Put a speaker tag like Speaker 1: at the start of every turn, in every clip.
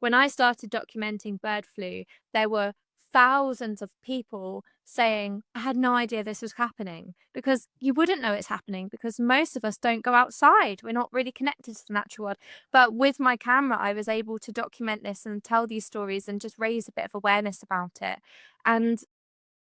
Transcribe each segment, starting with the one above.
Speaker 1: when I started documenting bird flu, there were thousands of people saying, I had no idea this was happening, because you wouldn't know it's happening because most of us don't go outside. We're not really connected to the natural world. But with my camera, I was able to document this and tell these stories and just raise a bit of awareness about it. And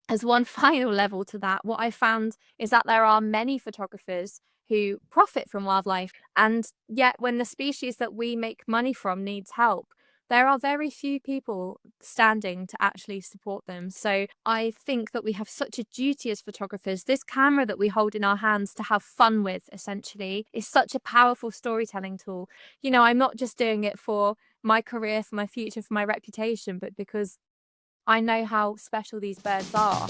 Speaker 1: as one final level to that, what I found is that there are many photographers who profit from wildlife, and yet when the species that we make money from needs help, there are very few people standing to actually support them. So I think that we have such a duty as photographers. This camera that we hold in our hands to have fun with, essentially, is such a powerful storytelling tool. You know, I'm not just doing it for my career, for my future, for my reputation, but because I know how special these birds are.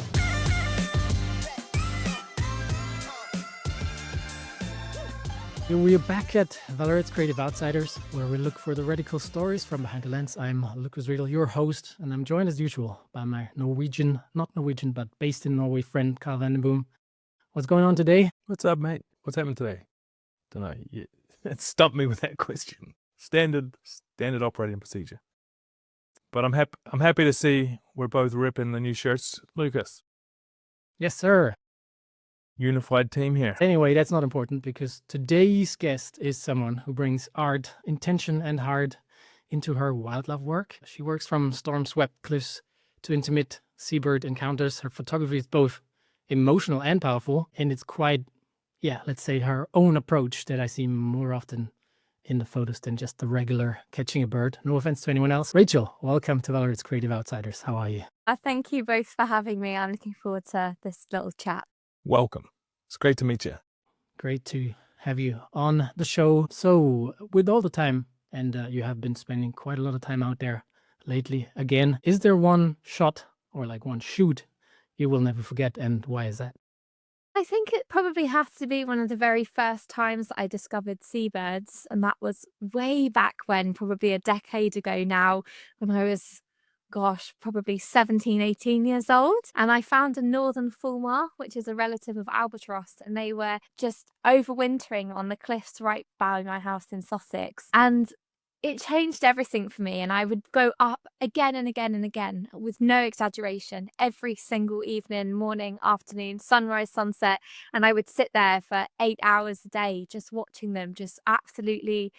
Speaker 2: We're back at Vallerret's Creative Outsiders, where we look for the radical stories from behind the lens. I'm Lukas Riedl, your host, and I'm joined as usual by my not Norwegian, but based in Norway friend, Carl Vandenboom. What's going on today?
Speaker 3: What's up, mate? What's happening today? Don't know. It stumped me with that question. Standard operating procedure. But I'm happy to see we're both ripping the new shirts. Lukas.
Speaker 2: Yes, sir.
Speaker 3: Unified team here.
Speaker 2: Anyway, that's not important because today's guest is someone who brings art, intention, and heart into her wildlife work. She works from storm-swept cliffs to intimate seabird encounters. Her photography is both emotional and powerful, and it's quite, let's say, her own approach that I see more often in the photos than just the regular catching a bird. No offense to anyone else. Rachel, welcome to Vallerret's Creative Outsiders. How are you?
Speaker 1: Thank you both for having me. I'm looking forward to this little chat.
Speaker 3: Welcome. It's great to meet you.
Speaker 2: Great to have you on the show. So, with all the time, and you have been spending quite a lot of time out there lately again, is there one shot or like one shoot you will never forget, and why is that?
Speaker 1: I think it probably has to be one of the very first times that I discovered seabirds, and that was way back when, probably a decade ago now, when I was probably 17, 18 years old. And I found a northern fulmar, which is a relative of albatross, and they were just overwintering on the cliffs right by my house in Sussex. And it changed everything for me. And I would go up again and again and again, with no exaggeration, every single evening, morning, afternoon, sunrise, sunset. And I would sit there for 8 hours a day, just watching them, just absolutely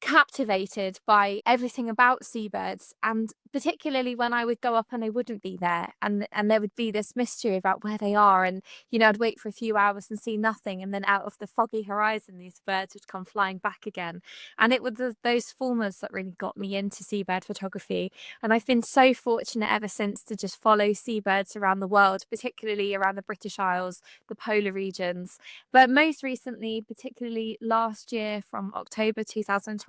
Speaker 1: captivated by everything about seabirds, and particularly when I would go up and they wouldn't be there, and there would be this mystery about where they are, and I'd wait for a few hours and see nothing, and then out of the foggy horizon these birds would come flying back again. And it was those fulmars that really got me into seabird photography, and I've been so fortunate ever since to just follow seabirds around the world, particularly around the British Isles, the polar regions, but most recently, particularly last year from October 2025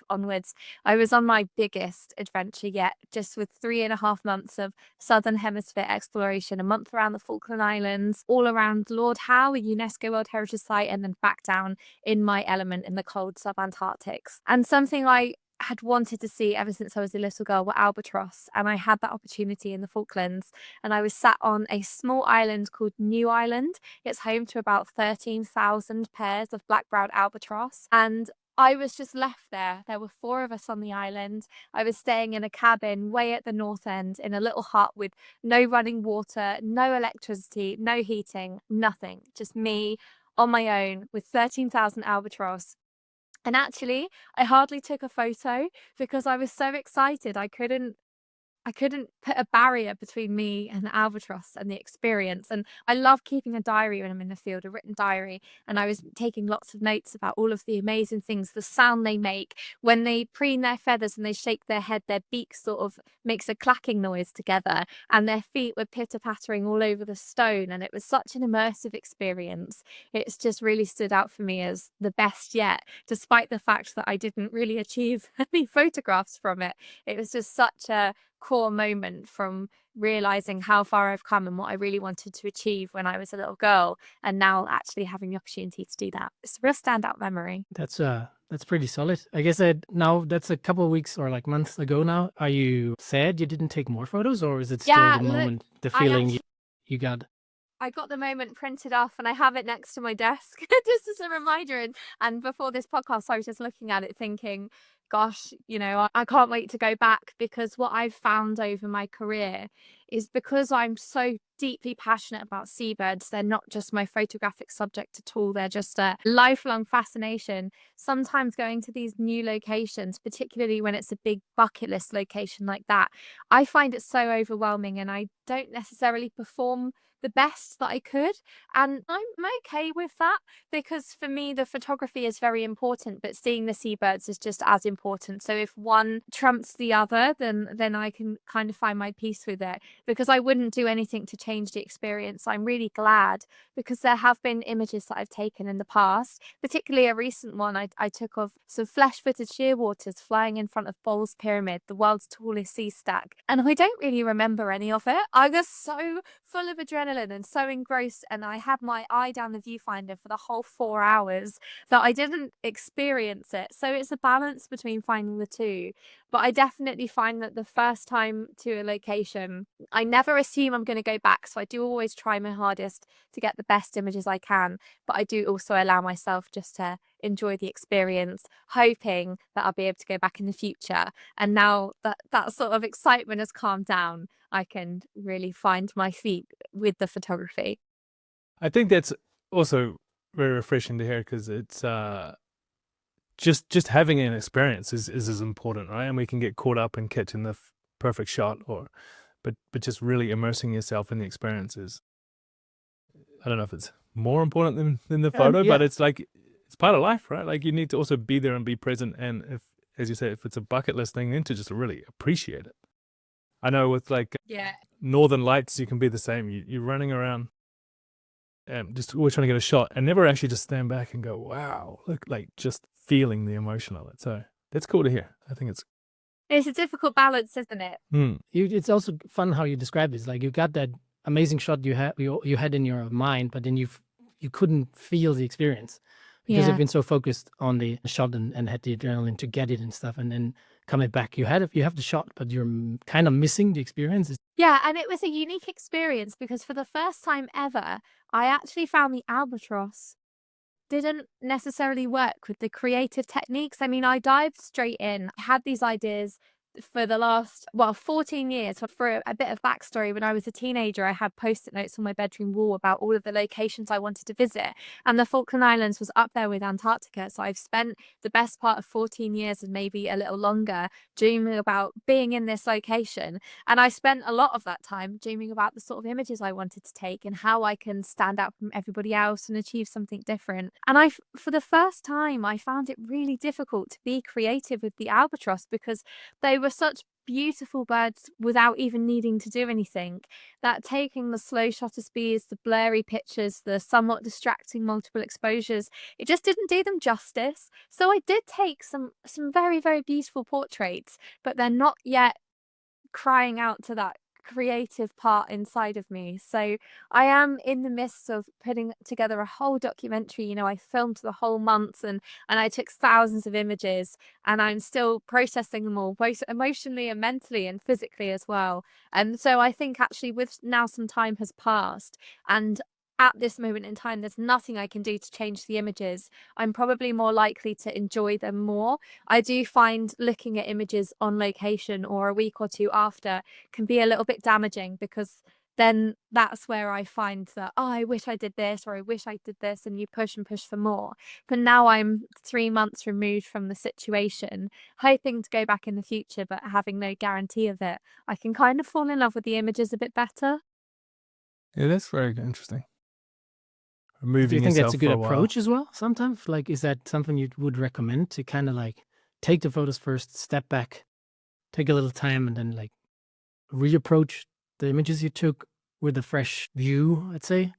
Speaker 1: onwards, I was on my biggest adventure yet, just with 3.5 months of Southern Hemisphere exploration, a month around the Falkland Islands, all around Lord Howe, a UNESCO World Heritage Site, and then back down in my element in the cold sub-Antarctics. And something I had wanted to see ever since I was a little girl were albatross, and I had that opportunity in the Falklands, and I was sat on a small island called New Island. It's home to about 13,000 pairs of black-browed albatross, and I was just left there. There were 4 of us on the island. I was staying in a cabin way at the north end in a little hut with no running water, no electricity, no heating, nothing. Just me on my own with 13,000 albatross. And actually, I hardly took a photo because I was so excited. I couldn't put a barrier between me and the albatross and the experience. And I love keeping a diary when I'm in the field, a written diary. And I was taking lots of notes about all of the amazing things, the sound they make when they preen their feathers and they shake their head, their beak sort of makes a clacking noise together, and their feet were pitter-pattering all over the stone. And it was such an immersive experience. It's just really stood out for me as the best yet, despite the fact that I didn't really achieve any photographs from it. It was just such a core moment from realizing how far I've come and what I really wanted to achieve when I was a little girl, and now actually having the opportunity to do that. It's a real standout memory.
Speaker 2: That's pretty solid. I guess now that's a couple of weeks or like months ago now. Are you sad you didn't take more photos, or is it still the moment, the feeling you got?
Speaker 1: I got the moment printed off and I have it next to my desk just as a reminder. And before this podcast, I was just looking at it thinking, gosh, I can't wait to go back, because what I've found over my career is, because I'm so deeply passionate about seabirds, they're not just my photographic subject at all, they're just a lifelong fascination. Sometimes going to these new locations, particularly when it's a big bucket list location like that, I find it so overwhelming, and I don't necessarily perform the best that I could. And I'm okay with that, because for me, the photography is very important, but seeing the seabirds is just as important. So if one trumps the other, then I can kind of find my peace with it, because I wouldn't do anything to change the experience. I'm really glad, because there have been images that I've taken in the past, particularly a recent one I took of some flesh-footed shearwaters flying in front of Bowles Pyramid, the world's tallest sea stack. And I don't really remember any of it. I was so full of adrenaline and so engrossed, and I had my eye down the viewfinder for the whole 4 hours, that I didn't experience it. So it's a balance between finding the two. But I definitely find that the first time to a location, I never assume I'm going to go back. So I do always try my hardest to get the best images I can. But I do also allow myself just to enjoy the experience, hoping that I'll be able to go back in the future. And now that sort of excitement has calmed down, I can really find my feet with the photography.
Speaker 3: I think that's also very refreshing to hear, because it's just having an experience is as important, right? And we can get caught up in catching the perfect shot, but just really immersing yourself in the experiences. I don't know if it's more important than the photo, but it's like, it's part of life, right? Like, you need to also be there and be present. And if, as you say, if it's a bucket list thing, then to just really appreciate it. I know with like Northern Lights, you can be the same. You're running around and just always trying to get a shot, and never actually just stand back and go, wow, look, like just feeling the emotion of it. So that's cool to hear. I think it's
Speaker 1: a difficult balance, isn't it?
Speaker 2: It's also fun how you describe it. It's like you got that amazing shot you had in your mind, but then you couldn't feel the experience, because you've been so focused on the shot and had the adrenaline to get it and stuff, and then coming back, you have the shot, but you're kind of missing the experience.
Speaker 1: Yeah, and it was a unique experience, because for the first time ever, I actually found the albatross didn't necessarily work with the creative techniques. I mean, I dived straight in. I had these ideas for the last 14 years. For a bit of backstory, when I was a teenager, I had post-it notes on my bedroom wall about all of the locations I wanted to visit, and the Falkland Islands was up there with Antarctica. So I've spent the best part of 14 years and maybe a little longer dreaming about being in this location, and I spent a lot of that time dreaming about the sort of images I wanted to take and how I can stand out from everybody else and achieve something different. And for the first time, I found it really difficult to be creative with the albatross, because they were such beautiful birds without even needing to do anything, that taking the slow shutter speeds, the blurry pictures, the somewhat distracting multiple exposures, it just didn't do them justice. So I did take some very, very beautiful portraits, but they're not yet crying out to that creative part inside of me. So I am in the midst of putting together a whole documentary. I filmed the whole month, and I took thousands of images, and I'm still processing them all, both emotionally and mentally and physically as well. And so I think, actually, with now some time has passed, and at this moment in time, there's nothing I can do to change the images, I'm probably more likely to enjoy them more. I do find looking at images on location or a week or two after can be a little bit damaging, because then that's where I find that, I wish I did this, or I wish I did this, and you push and push for more. But now I'm 3 months removed from the situation, hoping to go back in the future, but having no guarantee of it, I can kind of fall in love with the images a bit better.
Speaker 3: Yeah, that's very interesting.
Speaker 2: Do you
Speaker 3: Removing
Speaker 2: think that's
Speaker 3: yourself
Speaker 2: a good
Speaker 3: for a while.
Speaker 2: approach as well? Sometimes, like, is that something you would recommend, to kind of like take the photos first, step back, take a little time, and then like reapproach the images you took with a fresh view, I'd say?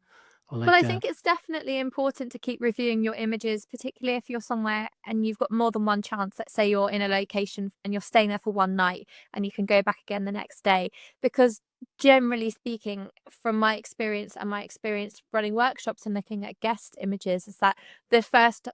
Speaker 2: Or like,
Speaker 1: Well, I think it's definitely important to keep reviewing your images, particularly if you're somewhere and you've got more than one chance. Let's say you're in a location and you're staying there for one night, and you can go back again the next day. Because generally speaking, from my experience and my experience running workshops and looking at guest images, is that the first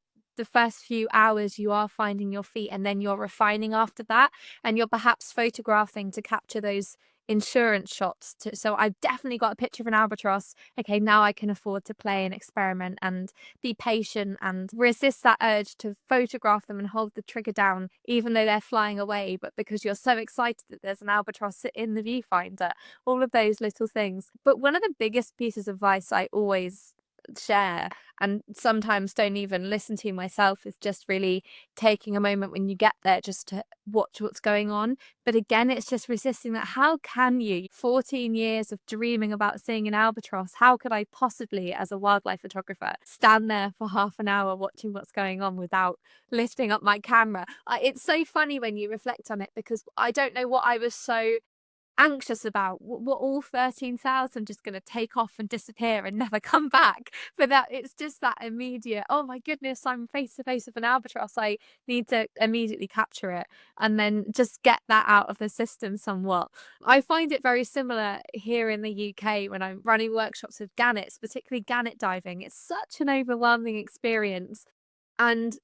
Speaker 1: few hours you are finding your feet, and then you're refining after that, and you're perhaps photographing to capture those insurance shots. So I've definitely got a picture of an albatross. Okay, now I can afford to play and experiment and be patient and resist that urge to photograph them and hold the trigger down, even though they're flying away. But because you're so excited that there's an albatross in the viewfinder, all of those little things. But one of the biggest pieces of advice I always share, and sometimes don't even listen to myself, is just really taking a moment when you get there just to watch what's going on. But again, it's just resisting that. How can you, 14 years of dreaming about seeing an albatross, how could I possibly, as a wildlife photographer, stand there for half an hour watching what's going on without lifting up my camera? It's so funny when you reflect on it, because I don't know what I was so anxious about. What all 13,000 just going to take off and disappear and never come back? But that it's just that immediate, oh my goodness, I'm face to face with an albatross, I need to immediately capture it, and then just get that out of the system somewhat. I find it very similar here in the UK when I'm running workshops with gannets, particularly gannet diving. It's such an overwhelming experience, and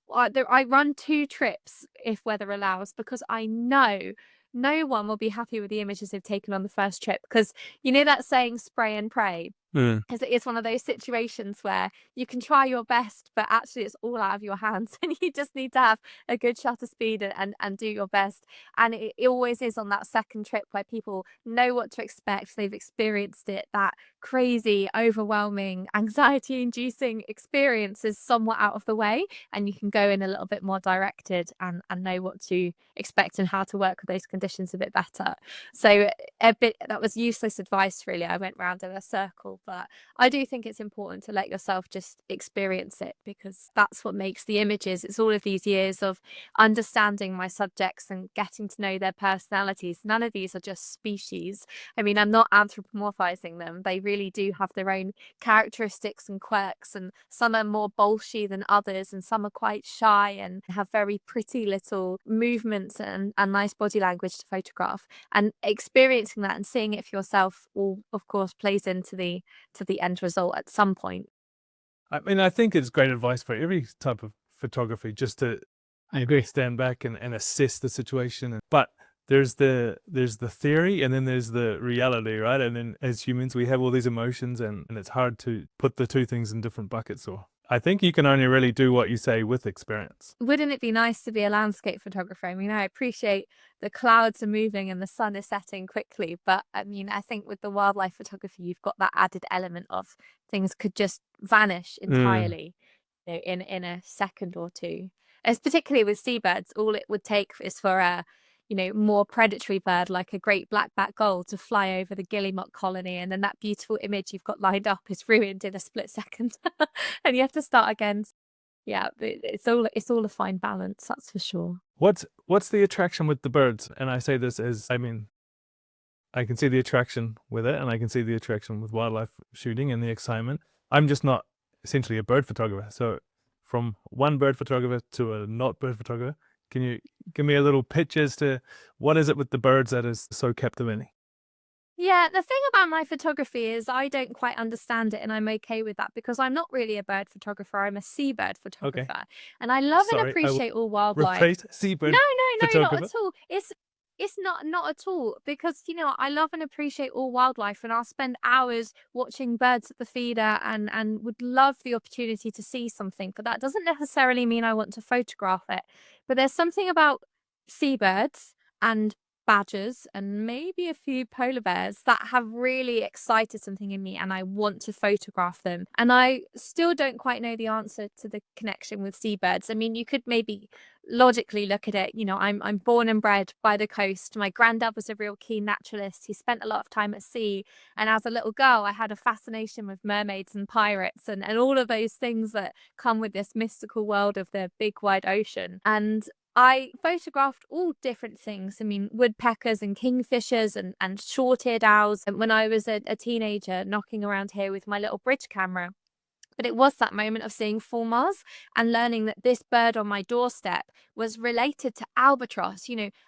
Speaker 1: I run 2 trips if weather allows, because I know no one will be happy with the images they've taken on the first trip. Because you know that saying, spray and pray? Because it is one of those situations where you can try your best, but actually it's all out of your hands, and you just need to have a good shutter speed and do your best. And it always is on that second trip where people know what to expect. They've experienced it. That crazy, overwhelming, anxiety-inducing experience is somewhat out of the way, and you can go in a little bit more directed and know what to expect and how to work with those conditions a bit better. So that was useless advice, really. I went round in a circle. But I do think it's important to let yourself just experience it, because that's what makes the images. It's all of these years of understanding my subjects and getting to know their personalities. None of these are just species. I mean, I'm not anthropomorphizing them. They really do have their own characteristics and quirks, and some are more bolshy than others, and some are quite shy and have very pretty little movements and nice body language to photograph. And experiencing that and seeing it for yourself all, of course, plays into the end result at some point.
Speaker 3: I mean, I think it's great advice for every type of photography, just to
Speaker 2: I agree.
Speaker 3: stand back and assess the situation. But there's the theory, and then there's the reality, right? And then as humans, we have all these emotions, and it's hard to put the two things in different buckets. Or I think you can only really do what you say with experience.
Speaker 1: Wouldn't it be nice to be a landscape photographer? I mean, I appreciate the clouds are moving and the sun is setting quickly, but I mean, I think with the wildlife photography, you've got that added element of things could just vanish entirely, you know, in a second or two. As particularly with seabirds, all it would take is for a more predatory bird like a great black-backed gull to fly over the guillemot colony, and then that beautiful image you've got lined up is ruined in a split second, and you have to start again. Yeah, it's all a fine balance, that's for sure.
Speaker 3: What's the attraction with the birds? And I say this as, I mean, I can see the attraction with it, and I can see the attraction with wildlife shooting and the excitement. I'm just not essentially a bird photographer. So from one bird photographer to a not bird photographer, can you give me a little pitch as to what is it with the birds that is so captivating?
Speaker 1: Yeah, the thing about my photography is I don't quite understand it, and I'm okay with that, because I'm not really a bird photographer. I'm a seabird photographer, and I love and
Speaker 3: Sorry, I will
Speaker 1: appreciate all wildlife.
Speaker 3: Replace seabird
Speaker 1: No, not
Speaker 3: photographer.
Speaker 1: at all. It's not at all, because I love and appreciate all wildlife, and I'll spend hours watching birds at the feeder and would love the opportunity to see something, but that doesn't necessarily mean I want to photograph it. But there's something about seabirds and badgers and maybe a few polar bears that have really excited something in me, and I want to photograph them. And I still don't quite know the answer to the connection with seabirds. I mean, you could maybe logically look at it. I'm born and bred by the coast. My granddad was a real keen naturalist. He spent a lot of time at sea, and as a little girl I had a fascination with mermaids and pirates and all of those things that come with this mystical world of the big wide ocean. And I photographed all different things. I mean, woodpeckers and kingfishers and short-eared owls. And when I was a teenager knocking around here with my little bridge camera, But it was that moment of seeing fulmars and learning that this bird on my doorstep was related to albatross,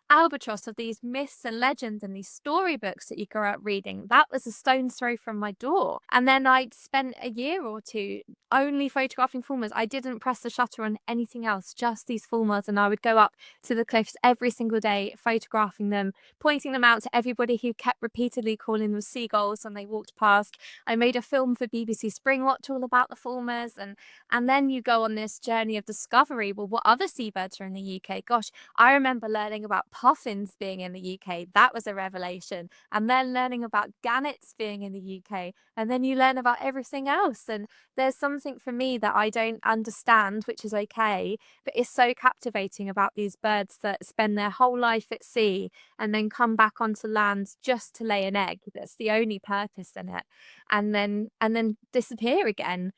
Speaker 1: albatross of these myths and legends and these storybooks that you grow up reading. That was a stone's throw from my door. And then I'd spent a year or two only photographing fulmars. I didn't press the shutter on anything else, just these fulmars. And I would go up to the cliffs every single day, photographing them, pointing them out to everybody who kept repeatedly calling them seagulls when they walked past. I made a film for BBC Springwatch all about the fulmars, and then you go on this journey of discovery. Well, what other seabirds are in the UK? Gosh, I remember learning about puffins being in the UK. That was a revelation. And then learning about gannets being in the UK. And then you learn about everything else. And there's something for me that I don't understand, which is okay, but it's so captivating about these birds that spend their whole life at sea and then come back onto land just to lay an egg. That's the only purpose in it. And then disappear again.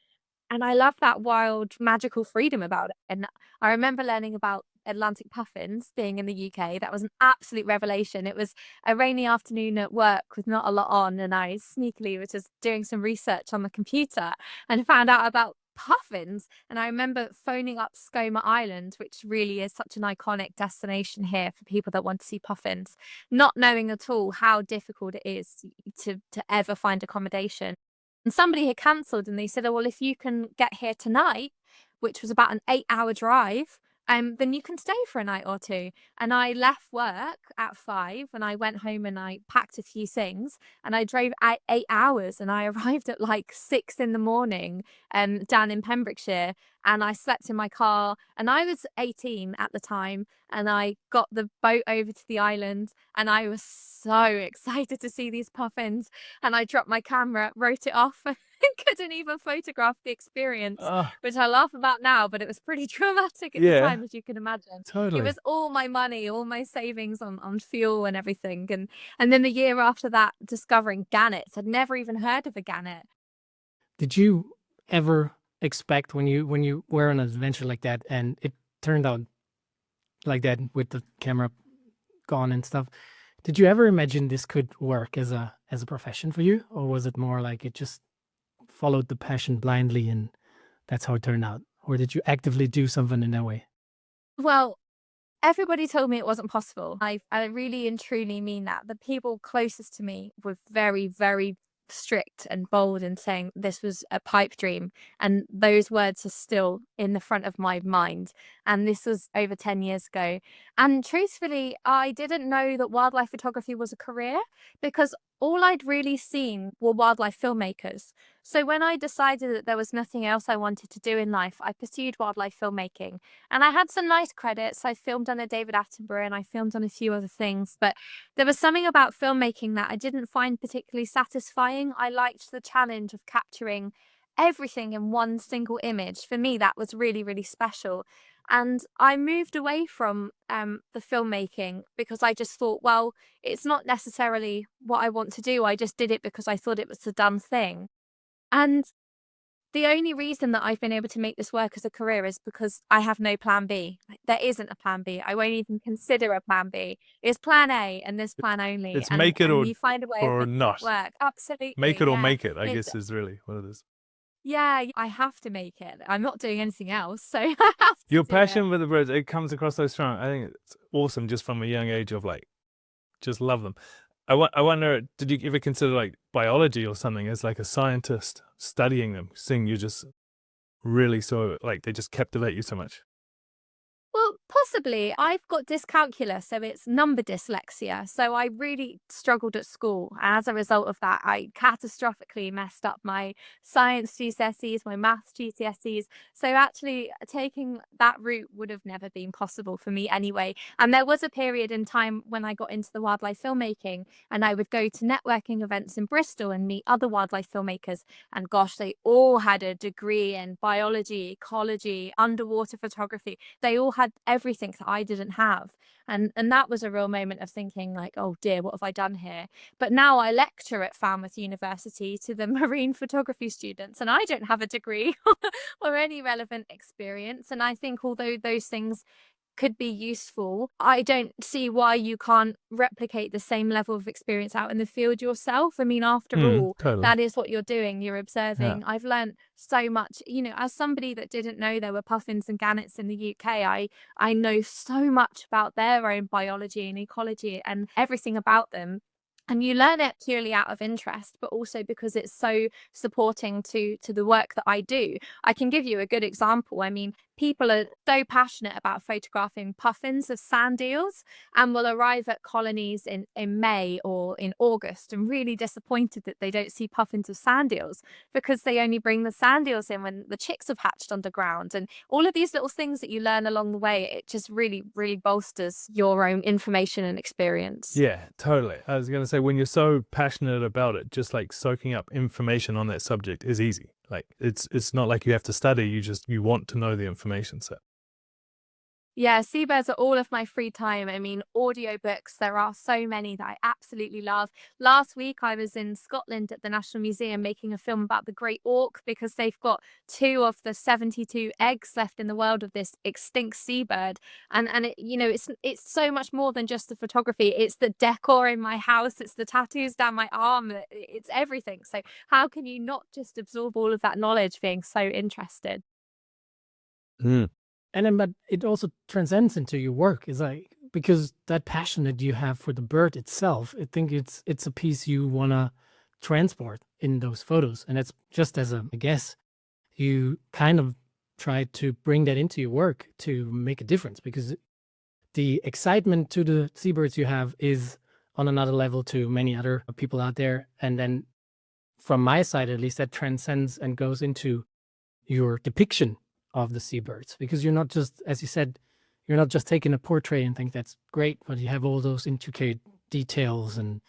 Speaker 1: And I love that wild, magical freedom about it. And I remember learning about Atlantic puffins being in the UK. That was an absolute revelation. It was a rainy afternoon at work with not a lot on, and I sneakily was just doing some research on the computer and found out about puffins. And I remember phoning up Skomer Island, which really is such an iconic destination here for people that want to see puffins, not knowing at all how difficult it is to ever find accommodation. And somebody had cancelled, and they said, oh, well, if you can get here tonight, which was about an 8-hour drive, then you can stay for a night or two. And I left work at 5 and I went home and I packed a few things and I drove 8 hours, and I arrived at like 6 in the morning down in Pembrokeshire, and I slept in my car, and I was 18 at the time, and I got the boat over to the island, and I was so excited to see these puffins, and I dropped my camera, wrote it off, and couldn't even photograph the experience, which I laugh about now, but it was pretty traumatic at the time, as you can imagine.
Speaker 3: Totally.
Speaker 1: It was all my money, all my savings on fuel and everything. And then the year after that, discovering gannets. I'd never even heard of a gannet.
Speaker 2: Did you ever expect when you were on an adventure like that and it turned out like that with the camera gone and stuff, did you ever imagine this could work as a profession for you? Or was it more like it just followed the passion blindly and that's how it turned out? Or did you actively do something in that way?
Speaker 1: Well, everybody told me it wasn't possible. I really and truly mean that. The people closest to me were very, very strict and bold in saying this was a pipe dream. And those words are still in the front of my mind. And this was over 10 years ago. And truthfully, I didn't know that wildlife photography was a career, because all I'd really seen were wildlife filmmakers. So when I decided that there was nothing else I wanted to do in life, I pursued wildlife filmmaking. And I had some nice credits. I filmed on a David Attenborough and I filmed on a few other things. But there was something about filmmaking that I didn't find particularly satisfying. I liked the challenge of capturing everything in one single image. For me, that was really, really special. And I moved away from the filmmaking because I just thought, well, it's not necessarily what I want to do. I just did it because I thought it was the done thing. And the only reason that I've been able to make this work as a career is because I have no plan B. There isn't a plan B. I won't even consider a plan B. It's plan A and this plan only.
Speaker 3: It's
Speaker 1: and,
Speaker 3: make it
Speaker 1: and you find a way
Speaker 3: or
Speaker 1: of making
Speaker 3: not.
Speaker 1: it work. Absolutely.
Speaker 3: Make it or
Speaker 1: yeah.
Speaker 3: make it, I
Speaker 1: It's-
Speaker 3: guess, is really what it is.
Speaker 1: Yeah, I have to make it. I'm not doing anything else, so I have to
Speaker 3: Your
Speaker 1: do
Speaker 3: passion
Speaker 1: it.
Speaker 3: with the birds, it comes across so strong. I think it's awesome just from a young age of like, just love them. I wonder, did you ever consider like biology or something as like a scientist studying them, seeing you just really so like they just captivate you so much?
Speaker 1: Well, possibly. I've got dyscalculia, so it's number dyslexia. So I really struggled at school. And as a result of that, I catastrophically messed up my science GCSEs, my maths GCSEs. So actually taking that route would have never been possible for me anyway. And there was a period in time when I got into the wildlife filmmaking and I would go to networking events in Bristol and meet other wildlife filmmakers. And gosh, they all had a degree in biology, ecology, underwater photography. They all had everything that I didn't have. And that was a real moment of thinking like, oh dear, what have I done here? But now I lecture at Falmouth University to the marine photography students, and I don't have a degree or any relevant experience. And I think although those things could be useful, I don't see why you can't replicate the same level of experience out in the field yourself. I mean, after all,
Speaker 3: Totally.
Speaker 1: that is what you're doing. You're observing.
Speaker 3: Yeah.
Speaker 1: I've learned so much, as somebody that didn't know there were puffins and gannets in the UK, I know so much about their own biology and ecology and everything about them. And you learn it purely out of interest, but also because it's so supporting to the work that I do. I can give you a good example. I mean, people are so passionate about photographing puffins of sand eels and will arrive at colonies in May or in August and really disappointed that they don't see puffins of sand eels because they only bring the sand eels in when the chicks have hatched underground. And all of these little things that you learn along the way, it just really, really bolsters your own information and experience.
Speaker 3: Yeah, totally. I was going to say, when you're so passionate about it, just like soaking up information on that subject is easy. Like it's not like you have to study, you want to know the information set.
Speaker 1: Yeah, seabirds are all of my free time. I mean, audiobooks, there are so many that I absolutely love. Last week, I was in Scotland at the National Museum making a film about the great auk because they've got 2 of the 72 eggs left in the world of this extinct seabird. And it's so much more than just the photography. It's the decor in my house. It's the tattoos down my arm. It's everything. So how can you not just absorb all of that knowledge being so interested?
Speaker 2: And then, but it also transcends into your work. It's like, because that passion that you have for the bird itself, I think it's a piece you want to transport in those photos. And it's just as a guess, you kind of try to bring that into your work to make a difference, because the excitement to the seabirds you have is on another level to many other people out there. And then from my side, at least, that transcends and goes into your depiction of the seabirds, because you're not just, as you said, you're not just taking a portrait and think that's great, but you have all those intricate details and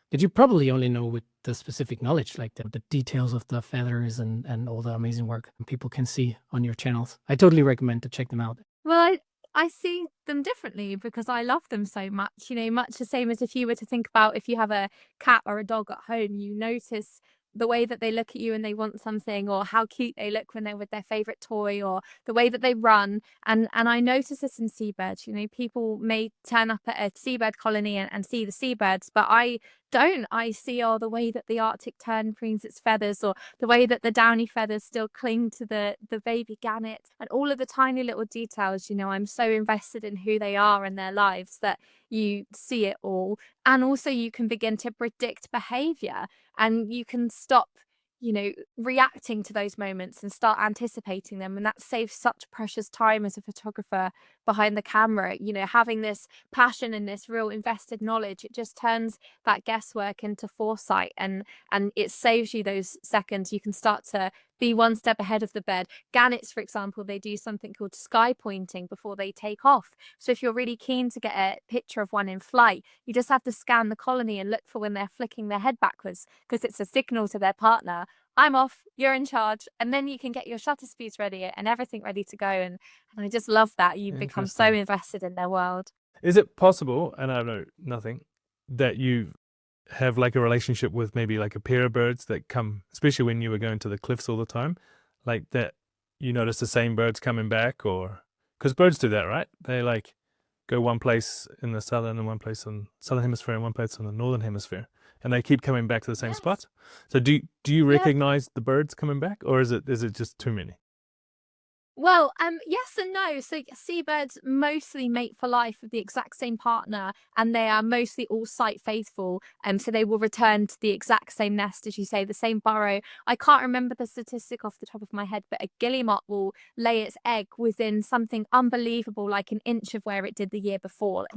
Speaker 2: that you probably only know with the specific knowledge, like the details of the feathers and all the amazing work people can see on your channels. I totally recommend to check them out.
Speaker 1: Well, I see them differently because I love them so much, much the same as if you were to think about if you have a cat or a dog at home, you notice the way that they look at you and they want something, or how cute they look when they're with their favorite toy, or the way that they run. And I notice this in seabirds. People may turn up at a seabird colony and see the seabirds, but I don't. I see the way that the Arctic tern preens its feathers, or the way that the downy feathers still cling to the baby gannet, and all of the tiny little details. I'm so invested in who they are and their lives that you see it all. And also you can begin to predict behavior, and you can stop reacting to those moments and start anticipating them, and that saves such precious time as a photographer behind the camera. Having this passion and this real invested knowledge, it just turns that guesswork into foresight, and it saves you those seconds. You can start to be one step ahead of the bird. Gannets, for example, they do something called sky pointing before they take off. So if you're really keen to get a picture of one in flight, you just have to scan the colony and look for when they're flicking their head backwards, because it's a signal to their partner, I'm off, you're in charge. And then you can get your shutter speeds ready and everything ready to go. And I just love that. You become so
Speaker 3: Interesting.
Speaker 1: invested in their world.
Speaker 3: Is it possible, and I know nothing, that you have like a relationship with maybe like a pair of birds that come, especially when you were going to the cliffs all the time, like that you notice the same birds coming back? Or because birds do that, right? They like go one place in the southern and one place in southern hemisphere and one place in the northern hemisphere, and they keep coming back to the same
Speaker 1: Yes.
Speaker 3: spot. So do you
Speaker 1: Yeah.
Speaker 3: recognize the birds coming back, or is it just too many?
Speaker 1: Well, yes and no. So seabirds mostly mate for life with the exact same partner, and they are mostly all site faithful. So they will return to the exact same nest, as you say, the same burrow. I can't remember the statistic off the top of my head, but a guillemot will lay its egg within something unbelievable, like an inch of where it did the year before.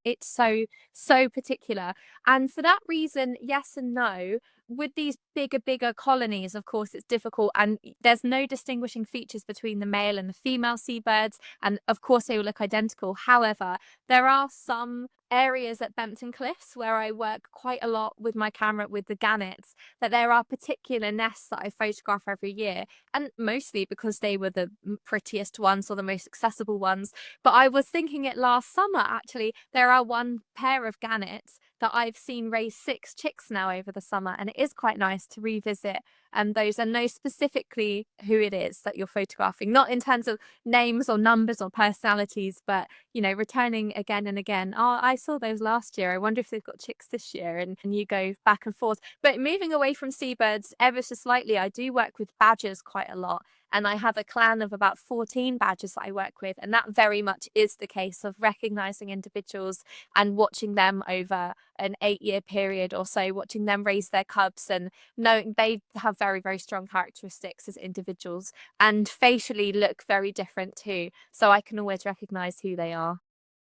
Speaker 1: It's so particular. And for that reason, yes and no. With these bigger colonies, of course, it's difficult, and there's no distinguishing features between the male and the female seabirds, and of course they all look identical. However, there are some areas at Bempton Cliffs where I work quite a lot with my camera with the gannets, that there are particular nests that I photograph every year, and mostly because they were the prettiest ones or the most accessible ones. But I was thinking it last summer, actually, there are one pair of gannets that I've seen raise 6 chicks now over the summer, and it is quite nice to revisit and those, and know specifically who it is that you're photographing, not in terms of names or numbers or personalities, but returning again and again. Oh, I saw those last year, I wonder if they've got chicks this year, and you go back and forth. But moving away from seabirds ever so slightly, I do work with badgers quite a lot, and I have a clan of about 14 badgers that I work with, and that very much is the case of recognizing individuals and watching them over an 8-year period or so, watching them raise their cubs, and knowing they have very, very strong characteristics as individuals and facially look very different too. So I can always recognize who they are.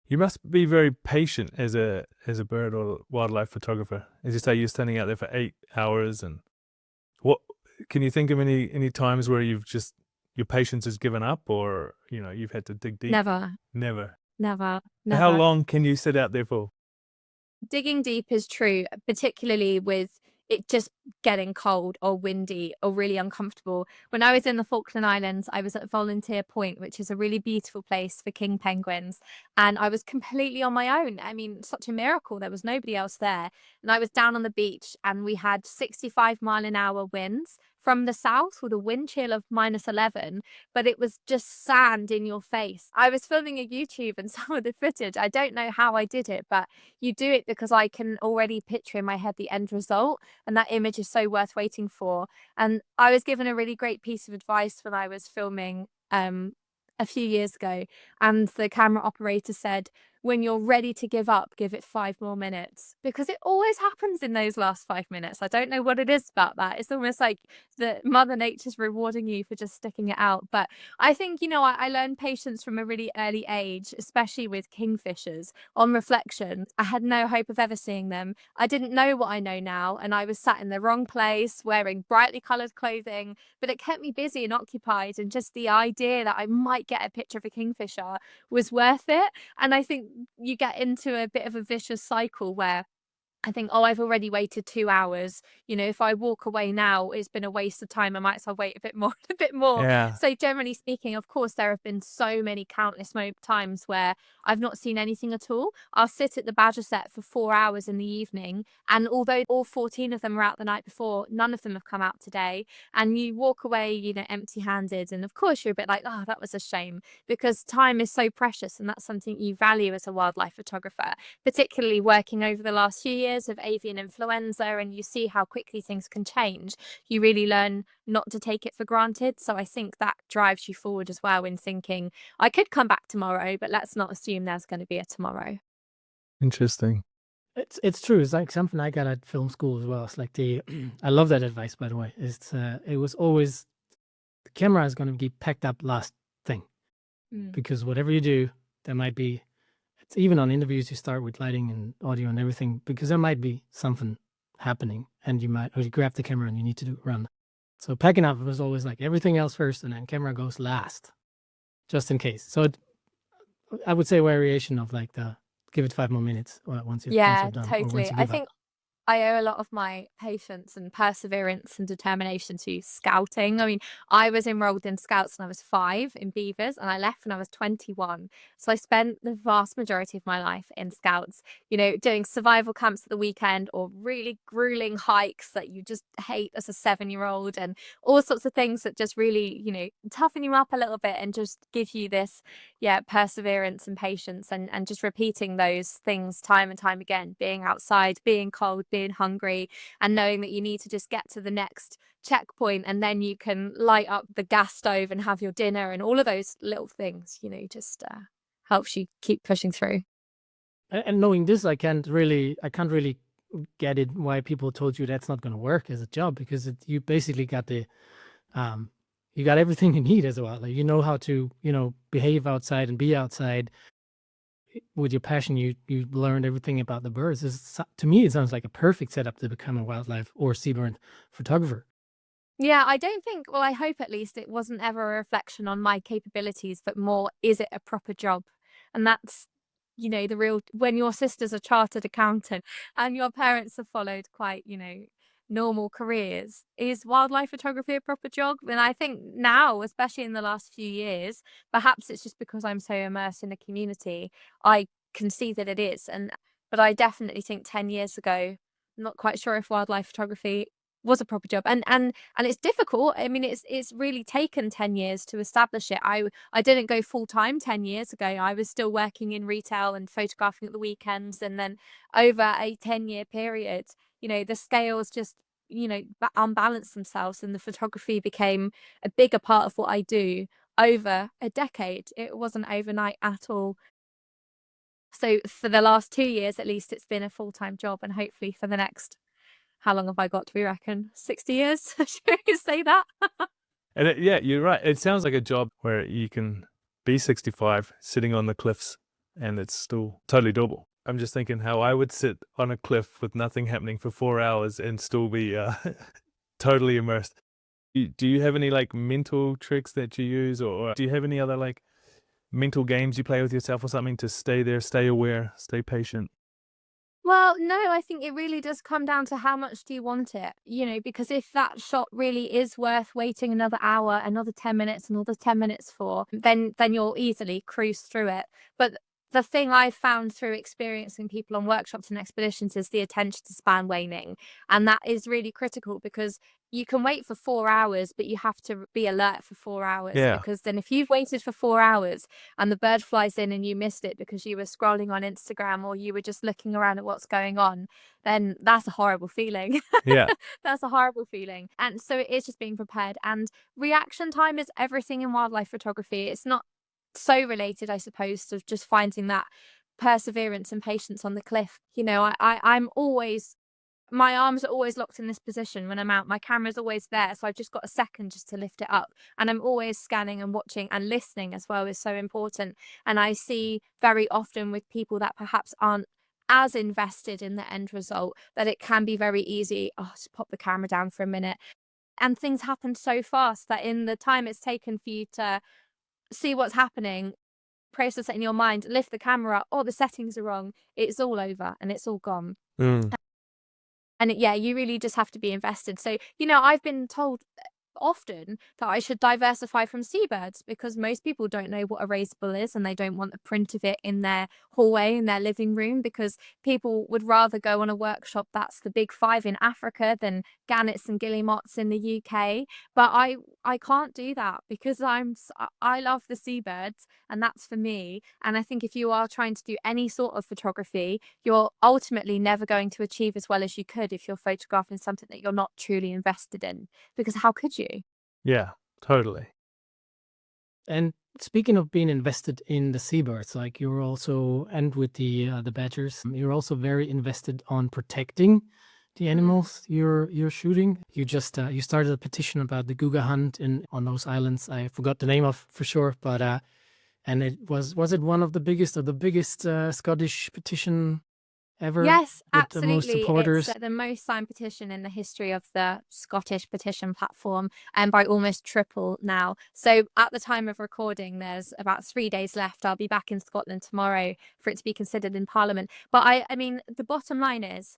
Speaker 3: You must be very patient as a bird or wildlife photographer. As you say, you're standing out there for 8 hours, and what can you think of any times where your patience has given up, or you've had to dig deep?
Speaker 1: Never.
Speaker 3: Never.
Speaker 1: How
Speaker 3: long can you sit out there for?
Speaker 1: Digging deep is true, particularly with it just getting cold or windy or really uncomfortable. When I was in the Falkland Islands, I was at Volunteer Point, which is a really beautiful place for king penguins, and I was completely on my own. I mean, such a miracle. There was nobody else there. And I was down on the beach, and we had 65-mile-an-hour winds from the south with a wind chill of -11, but it was just sand in your face. I was filming a YouTube, and some of the footage, I don't know how I did it, but you do it because I can already picture in my head the end result, and that image is so worth waiting for. And I was given a really great piece of advice when I was filming a few years ago, and the camera operator said, when you're ready to give up, give it 5 more minutes, because it always happens in those last 5 minutes. I don't know what it is about that. It's almost like the Mother Nature's rewarding you for just sticking it out. But I think, I learned patience from a really early age, especially with kingfishers. On reflection, I had no hope of ever seeing them. I didn't know what I know now, and I was sat in the wrong place wearing brightly coloured clothing, but it kept me busy and occupied, and just the idea that I might get a picture of a kingfisher was worth it. And I think you get into a bit of a vicious cycle where I think, oh, I've already waited 2 hours. If I walk away now, it's been a waste of time. I might as well wait a bit more, a bit more.
Speaker 3: Yeah.
Speaker 1: So generally speaking, of course, there have been so many countless times where I've not seen anything at all. I'll sit at the badger set for 4 hours in the evening, and although all 14 of them were out the night before, none of them have come out today. And you walk away, empty-handed. And of course, you're a bit like, oh, that was a shame, because time is so precious, and that's something you value as a wildlife photographer, particularly working over the last few years of avian influenza, and you see how quickly things can change. You really learn not to take it for granted. So I think that drives you forward as well in thinking, I could come back tomorrow, but let's not assume there's going to be a tomorrow.
Speaker 3: Interesting.
Speaker 2: It's true. It's like something I got at film school as well. It's like I love that advice, by the way. It was always the camera is going to be packed up last thing, because whatever you do, there might be. It's even on interviews, you start with lighting and audio and everything, because there might be something happening, and you grab the camera and you need to run. So packing up was always like everything else first, and then camera goes last, just in case. So I would say a variation of like give it 5 more minutes once you're done.
Speaker 1: Totally.
Speaker 2: Or once you
Speaker 1: I
Speaker 2: give
Speaker 1: think I owe a lot of my patience and perseverance and determination to scouting. I mean, I was enrolled in Scouts when I was 5 in Beavers, and I left when I was 21. So I spent the vast majority of my life in Scouts, doing survival camps at the weekend, or really grueling hikes that you just hate as a 7-year-old, and all sorts of things that just really, toughen you up a little bit and just give you this, perseverance and patience, and just repeating those things time and time again, being outside, being cold, being hungry, and knowing that you need to just get to the next checkpoint, and then you can light up the gas stove and have your dinner, and all of those little things, just helps you keep pushing through.
Speaker 2: And knowing this, I can't really get it why people told you that's not going to work as a job, because you basically got you got everything you need as a wildlife. You know how to behave outside and be outside. With your passion, you learned everything about the birds. To me, it sounds like a perfect setup to become a wildlife or seabird photographer.
Speaker 1: Yeah, I don't think, well, I hope at least it wasn't ever a reflection on my capabilities, but more, is it a proper job? And that's, the real, when your sister's a chartered accountant and your parents have followed quite, normal careers, is wildlife photography a proper job? And I think now, especially in the last few years, perhaps it's just because I'm so immersed in the community, I can see that it is. But I definitely think 10 years ago, I'm not quite sure if wildlife photography was a proper job, and it's difficult. I mean, it's really taken 10 years to establish it. I didn't go full time 10 years ago. I was still working in retail and photographing at the weekends, and then over a 10-year period, the scales just unbalanced themselves, and the photography became a bigger part of what I do over a decade. It wasn't overnight at all. So for the last 2 years at least, it's been a full-time job, and hopefully for the next, how long have I got, do we reckon? 60 years? Should we say that?
Speaker 3: And yeah, you're right. It sounds like a job where you can be 65 sitting on the cliffs and it's still totally doable. I'm just thinking how I would sit on a cliff with nothing happening for 4 hours and still be totally immersed. Do you have any like mental tricks that you use, or do you have any other like mental games you play with yourself or something to stay there, stay aware, stay patient?
Speaker 1: Well, no, I think it really does come down to how much do you want it, because if that shot really is worth waiting another hour, another 10 minutes, another 10 minutes for, then you'll easily cruise through it. But the thing I've found through experiencing people on workshops and expeditions is the attention span waning. And that is really critical, because you can wait for 4 hours, but you have to be alert for 4 hours.
Speaker 3: Yeah.
Speaker 1: Because then if you've waited for 4 hours and the bird flies in and you missed it because you were scrolling on Instagram or you were just looking around at what's going on, then that's a horrible feeling.
Speaker 3: Yeah.
Speaker 1: That's a horrible feeling. And so it is just being prepared. And reaction time is everything in wildlife photography. It's not so related, I suppose, to just finding that perseverance and patience on the cliff. I'm always, my arms are always locked in this position when I'm out. My camera's always there, so I've just got a second just to lift it up. And I'm always scanning and watching, and listening as well is so important. And I see very often with people that perhaps aren't as invested in the end result, that it can be very easy, just pop the camera down for a minute. And things happen so fast that in the time it's taken for you to see what's happening, process it in your mind, lift the camera up, the settings are wrong, it's all over and it's all gone.
Speaker 3: Mm.
Speaker 1: And you really just have to be invested. So, I've been told often that I should diversify from seabirds, because most people don't know what a raisable is, and they don't want a print of it in their hallway, in their living room, because people would rather go on a workshop that's the big 5 in Africa than gannets and guillemots in the UK. But I can't do that, because I love the seabirds, and that's for me. And I think if you are trying to do any sort of photography, you're ultimately never going to achieve as well as you could if you're photographing something that you're not truly invested in, because how could you?
Speaker 3: Yeah, totally.
Speaker 2: And speaking of being invested in the seabirds, like you're also, and with the badgers, you're also very invested on protecting the animals you're shooting. You just you started a petition about the Guga hunt on those islands. I forgot the name of for sure, but and it was it one of the biggest Scottish petition ever?
Speaker 1: Yes,
Speaker 2: with the most
Speaker 1: absolutely.
Speaker 2: supporters.
Speaker 1: It's the most signed petition in the history of the Scottish petition platform, and by almost triple now. So at the time of recording, there's about 3 days left. I'll be back in Scotland tomorrow for it to be considered in Parliament. But I mean, the bottom line is,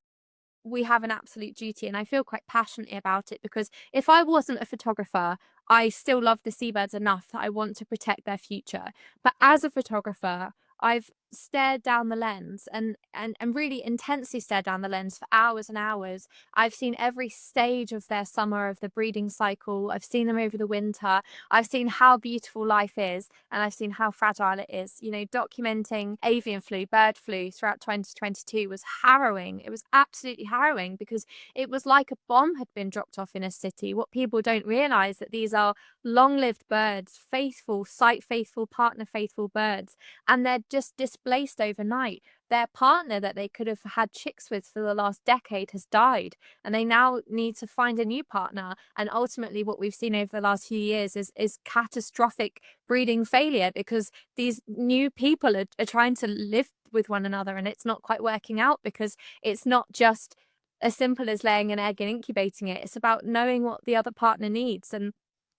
Speaker 1: we have an absolute duty, and I feel quite passionately about it, because if I wasn't a photographer, I still love the seabirds enough that I want to protect their future. But as a photographer, I've stared down the lens and really intensely stared down the lens for hours and hours. I've seen every stage of their summer, of the breeding cycle. I've seen them over the winter. I've seen how beautiful life is, and I've seen how fragile it is. Documenting avian flu, bird flu throughout 2022 was harrowing. It was absolutely harrowing, because it was like a bomb had been dropped off in a city. What people don't realize, that these are long-lived birds, faithful, site faithful, partner faithful birds, and they're just displaced overnight. Their partner that they could have had chicks with for the last decade has died, and they now need to find a new partner. And ultimately, what we've seen over the last few years is catastrophic breeding failure, because these new people are trying to live with one another, and it's not quite working out, because it's not just as simple as laying an egg and incubating it. It's about knowing what the other partner needs. And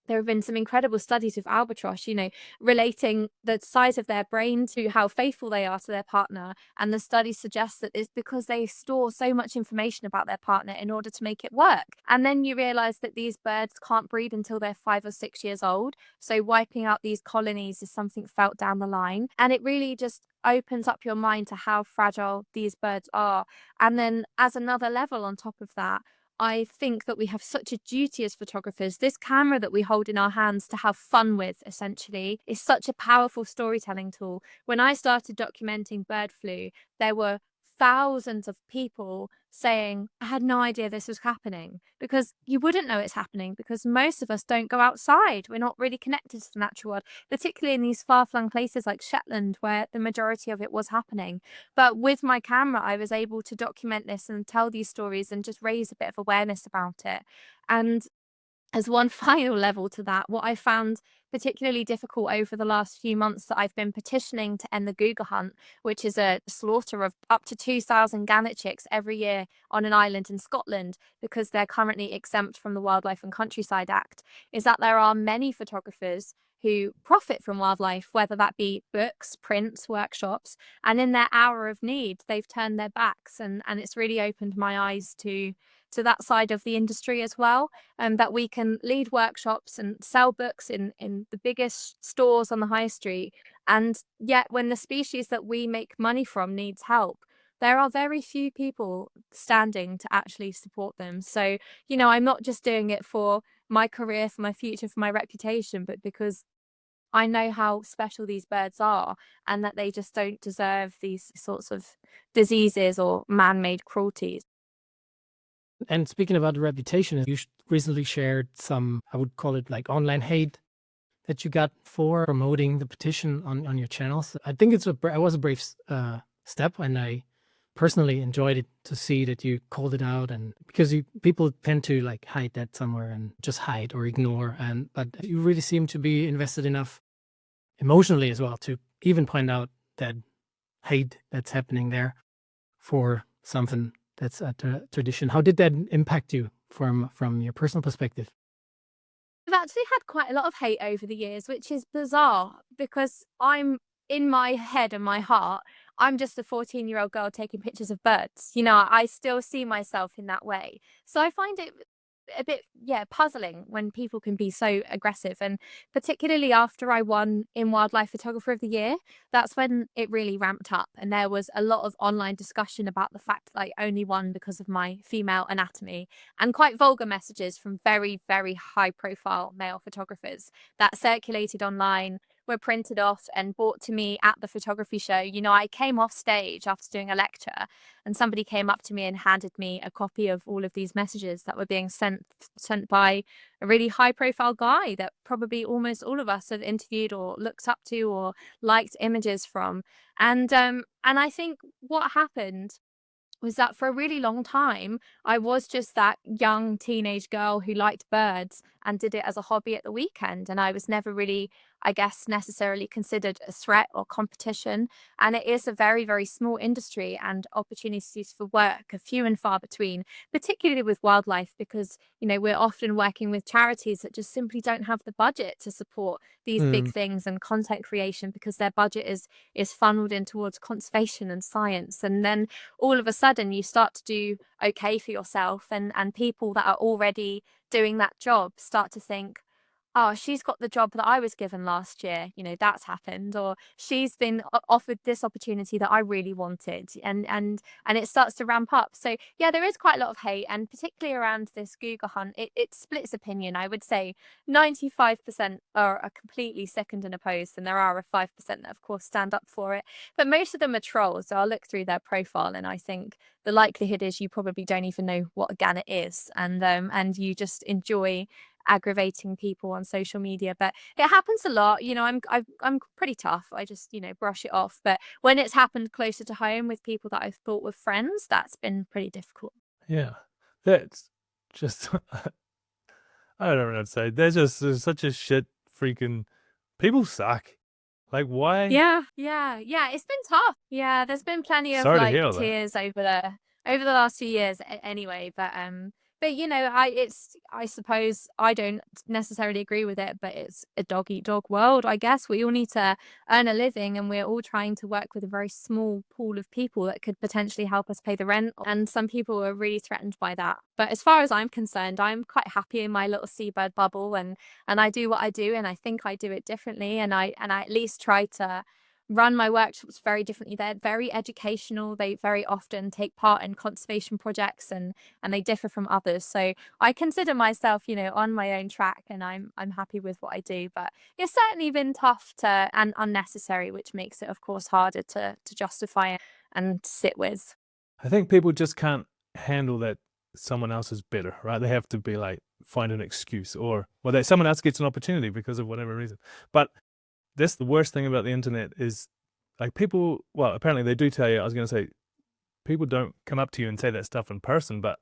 Speaker 1: there have been some incredible studies with albatross, relating the size of their brain to how faithful they are to their partner. And the study suggests that it's because they store so much information about their partner in order to make it work. And then you realize that these birds can't breed until they're 5 or 6 years old. So wiping out these colonies is something felt down the line. And it really just opens up your mind to how fragile these birds are. And then, as another level on top of that, I think that we have such a duty as photographers. This camera that we hold in our hands to have fun with, essentially, is such a powerful storytelling tool. When I started documenting bird flu, there were thousands of people saying, I had no idea this was happening, because you wouldn't know it's happening because most of us don't go outside. We're not really connected to the natural world, particularly in these far-flung places like Shetland, where the majority of it was happening. But with my camera, I was able to document this and tell these stories and just raise a bit of awareness about it. And as one final level to that, what I found particularly difficult over the last few months, that I've been petitioning to end the Cougar hunt, which is a slaughter of up to 2,000 gannet chicks every year on an island in Scotland, because they're currently exempt from the Wildlife and Countryside Act, is that there are many photographers who profit from wildlife, whether that be books, prints, workshops, and in their hour of need, they've turned their backs. And it's really opened my eyes to that side of the industry as well, that we can lead workshops and sell books in the biggest stores on the high street, and yet when the species that we make money from needs help, there are very few people standing to actually support them. So, I'm not just doing it for my career, for my future, for my reputation, but because I know how special these birds are, and that they just don't deserve these sorts of diseases or man-made cruelties.
Speaker 2: And speaking about the reputation, you recently shared some, I would call it like online hate that you got for promoting the petition on your channels. I think it was a brave step, and I personally enjoyed it to see that you called it out. And because people tend to like hide that somewhere and just hide or ignore, but you really seem to be invested enough emotionally as well to even point out that hate that's happening there for something that's a tradition. How did that impact you from your personal perspective?
Speaker 1: I've actually had quite a lot of hate over the years, which is bizarre, because I'm, in my head and my heart, I'm just a 14-year-old girl taking pictures of birds. I still see myself in that way. So I find it a bit, puzzling when people can be so aggressive. And particularly after I won in Wildlife Photographer of the Year, that's when it really ramped up. And there was a lot of online discussion about the fact that I only won because of my female anatomy, and quite vulgar messages from very, very high profile male photographers that circulated online, were printed off and brought to me at the photography show. I came off stage after doing a lecture, and somebody came up to me and handed me a copy of all of these messages that were being sent by a really high profile guy that probably almost all of us have interviewed or looked up to or liked images from. And I think what happened was that for a really long time, I was just that young teenage girl who liked birds and did it as a hobby at the weekend. And I was never really, I guess, necessarily considered a threat or competition. And it is a very, very small industry, and opportunities for work are few and far between, particularly with wildlife, because, we're often working with charities that just simply don't have the budget to support these big things and content creation, because their budget is funneled in towards conservation and science. And then all of a sudden you start to do okay for yourself, and people that are already doing that job start to think, oh, she's got the job that I was given last year, that's happened, or she's been offered this opportunity that I really wanted, and it starts to ramp up. So yeah, there is quite a lot of hate, and particularly around this Cougar hunt, it splits opinion. I would say 95% are completely second and opposed, and there are a 5% that of course stand up for it, but most of them are trolls. So I'll look through their profile, and I think the likelihood is you probably don't even know what a gannet is, and you just enjoy aggravating people on social media. But it happens a lot. I'm pretty tough. I just brush it off. But when it's happened closer to home with people that I thought were friends, that's been pretty difficult.
Speaker 3: Yeah, that's just I don't know what to say. There's such a shit freaking people suck. Like why?
Speaker 1: Yeah. It's been tough. Yeah, there's been plenty of
Speaker 3: Sorry to
Speaker 1: like
Speaker 3: hear all that.
Speaker 1: tears over the last few years anyway. But I suppose I don't necessarily agree with it, but it's a dog eat dog world, I guess. We all need to earn a living, and we're all trying to work with a very small pool of people that could potentially help us pay the rent. And some people are really threatened by that. But as far as I'm concerned, I'm quite happy in my little seabird bubble, and I do what I do, and I think I do it differently, and I at least try to run my workshops very differently. They're very educational. They very often take part in conservation projects, and they differ from others. So I consider myself, on my own track, and I'm happy with what I do. But it's certainly been tough and unnecessary, which makes it, of course, harder to justify and sit with.
Speaker 3: I think people just can't handle that someone else is better, right? They have to be like, find an excuse, or that someone else gets an opportunity because of whatever reason. But that's the worst thing about the internet is, like, people, well, apparently they do tell you, I was going to say, people don't come up to you and say that stuff in person, but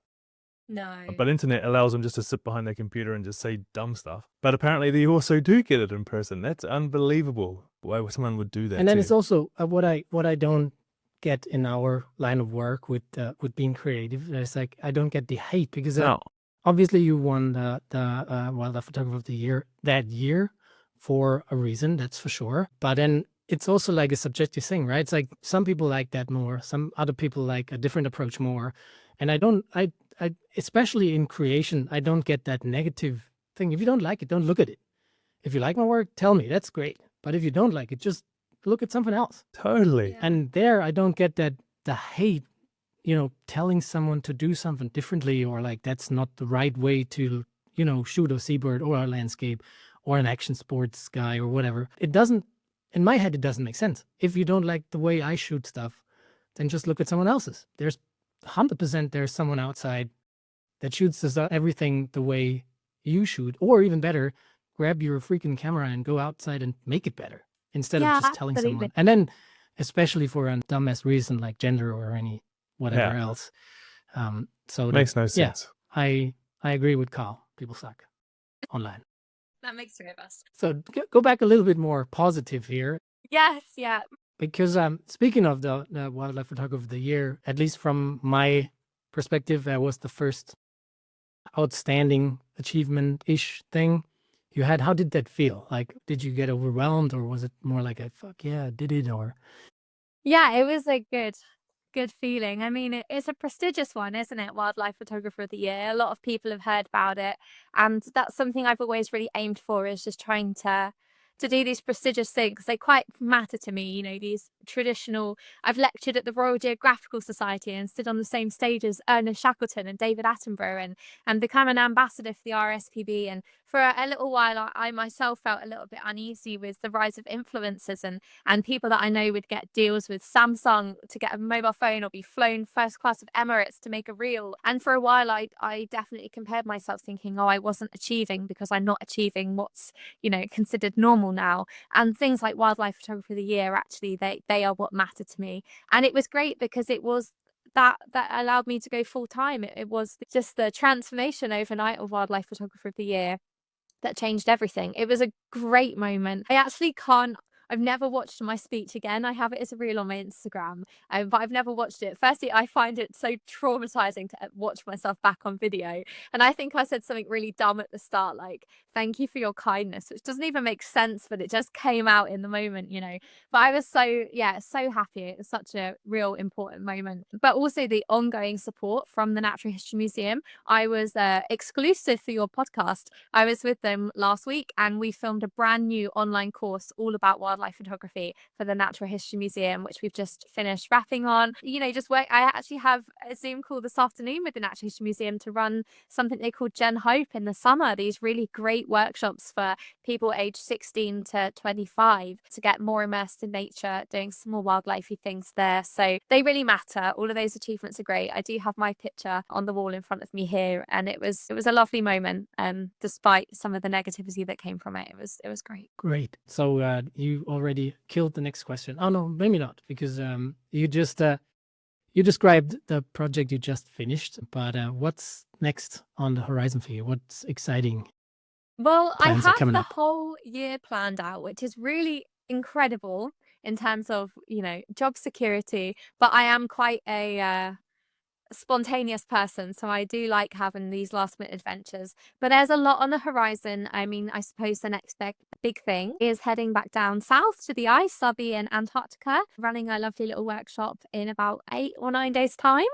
Speaker 3: internet allows them just to sit behind their computer and just say dumb stuff. But apparently they also do get it in person. That's unbelievable why someone would do that.
Speaker 2: And then it's also what I don't get in our line of work with being creative. It's like I don't get the hate because obviously you won the Wildlife Photographer of the Year that year for a reason, that's for sure. But then it's also like a subjective thing, right? It's like some people like that more, some other people like a different approach more. And I especially in creation, I don't get that negative thing. If you don't like it, don't look at it. If you like my work, tell me, that's great. But if you don't like it, just look at something else.
Speaker 3: Totally.
Speaker 1: Yeah.
Speaker 2: And there I don't get that, the hate, telling someone to do something differently, or like that's not the right way to, shoot a seabird or a landscape or an action sports guy or whatever. It doesn't, in my head, it doesn't make sense. If you don't like the way I shoot stuff, then just look at someone else's. There's 100% there's someone outside that shoots everything the way you shoot, or even better, grab your freaking camera and go outside and make it better instead of just telling someone. And then, especially for a dumbass reason like gender or any whatever else. So
Speaker 3: makes no sense.
Speaker 2: Yeah, I agree with Carl. People suck online.
Speaker 1: That makes three of us.
Speaker 2: So go back a little bit more positive here.
Speaker 1: Yes, yeah.
Speaker 2: Because speaking of the Wildlife Photographer of the Year, at least from my perspective, that was the first outstanding achievement-ish thing you had. How did that feel? Like, did you get overwhelmed, or was it more like a fuck yeah, I did it? Or
Speaker 1: yeah, it was a good feeling. I mean, it's a prestigious one, isn't it? Wildlife Photographer of the Year. A lot of people have heard about it, and that's something I've always really aimed for, is just trying to do these prestigious things. They quite matter to me, these traditional. I've lectured at the Royal Geographical Society and stood on the same stage as Ernest Shackleton and David Attenborough, and become an ambassador for the RSPB. And for a little while, I myself felt a little bit uneasy with the rise of influencers and people that I know would get deals with Samsung to get a mobile phone, or be flown first class of Emirates to make a reel. And for a while, I definitely compared myself, thinking, I wasn't achieving because I'm not achieving what's considered normal now. And things like Wildlife Photographer of the Year, actually, they are what matter to me. And it was great because it was that allowed me to go full time. It was just the transformation overnight of Wildlife Photographer of the Year that changed everything. It was a great moment. I've never watched my speech again. I have it as a reel on my Instagram, but I've never watched it. Firstly, I find it so traumatizing to watch myself back on video. And I think I said something really dumb at the start, like, thank you for your kindness, which doesn't even make sense, but it just came out in the moment, But I was so happy. It was such a real important moment. But also the ongoing support from the Natural History Museum. I was exclusive for your podcast. I was with them last week, and we filmed a brand new online course all about wildlife photography for the Natural History Museum, which we've just finished wrapping on. Just work. I actually have a Zoom call this afternoon with the Natural History Museum to run something they call Gen Hope in the summer. These really great workshops for people aged 16 to 25 to get more immersed in nature, doing some more wildlifey things there. So they really matter. All of those achievements are great. I do have my picture on the wall in front of me here, and it was a lovely moment. Despite some of the negativity that came from it, it was great.
Speaker 2: Great. So you already killed the next question. Oh no, maybe not, because you just you described the project you just finished, but what's next on the horizon for you? What's exciting?
Speaker 1: Well, I
Speaker 2: Plans are
Speaker 1: have
Speaker 2: coming
Speaker 1: the
Speaker 2: up.
Speaker 1: whole year planned out, which is really incredible in terms of, job security, but I am quite a spontaneous person, so I do like having these last minute adventures, but there's a lot on the horizon. I mean, I suppose the next big thing is heading back down south to the ice. I'll be in Antarctica running a lovely little workshop in about 8 or 9 days time,